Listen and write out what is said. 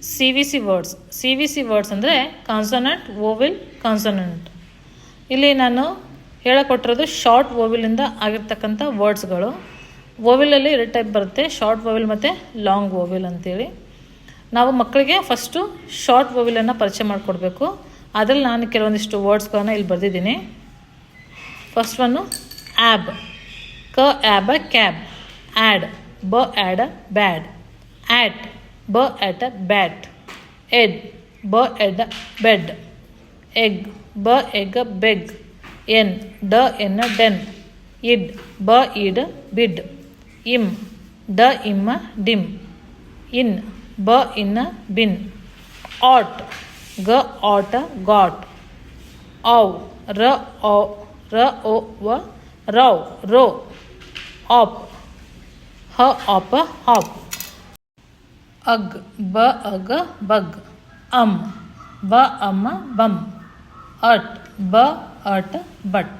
C V C words ಅಂದರೆ consonant, ವೋವೆಲ್, consonant. ಇಲ್ಲಿ ನಾನು ಹೇಳಿಕೊಟ್ಟಿರೋದು ಶಾರ್ಟ್ ವೋವೆಲಿಂದ ಆಗಿರ್ತಕ್ಕಂಥ ವರ್ಡ್ಸ್ಗಳು. ವೋವೆಲಲ್ಲಿ 2 ಟೈಪ್ ಬರುತ್ತೆ, ಶಾರ್ಟ್ ವೋವೆಲ್ ಮತ್ತು ಲಾಂಗ್ ವೋವೆಲ್ ಅಂತೇಳಿ. ನಾವು ಮಕ್ಕಳಿಗೆ ಫಸ್ಟು ಶಾರ್ಟ್ ವೋವೆಲನ್ನು ಪರಿಚಯ ಮಾಡಿಕೊಡ್ಬೇಕು. ಅದರಲ್ಲಿ ನಾನು ಕೆಲವೊಂದಿಷ್ಟು ವರ್ಡ್ಸ್ಗಳನ್ನು ಇಲ್ಲಿ ಬರೆದಿದ್ದೀನಿ. ಫಸ್ಟ್ ಒನ್ನು ಆ್ಯಬ್, ಕ ಆ್ಯಬ ಕ್ಯಾಬ್, ಆ್ಯಡ್, ಬ ಆ್ಯಡ ಬ್ಯಾಡ್, ಆ್ಯಟ್, ಬ ಆ್ಯಟ ಬ್ಯಾಟ್, ಎಡ್, ಬ ಎಡ ಬೆಡ್, ಎಗ್, ಬ ಎಗ ಬೆಗ್, ಎನ್, ಡ ಎನ್ನ ಡೆನ್, ಇಡ್, ಬ ಇಡ ಬಿಡ್, ಇಮ್, ಡ ಇಮ್ಮ ಡಿಮ್, ಇನ್, ಬ ಇನ್ನ ಬಿನ್, ಆಟ್, ಗ ಆಟ ಗಾಟ್, ಔ, ರ ಓ ವ ರೌ ರೋ, ಆಪ್, ಹ ಆಪ ಹಾಪ್, ಅಗ್, ಬ ಅಗ ಬಗ್, ಬ ಅಮ್ಮ ಬಮ್, ಅಟ್, ಬ ಅಟ ಬಟ್.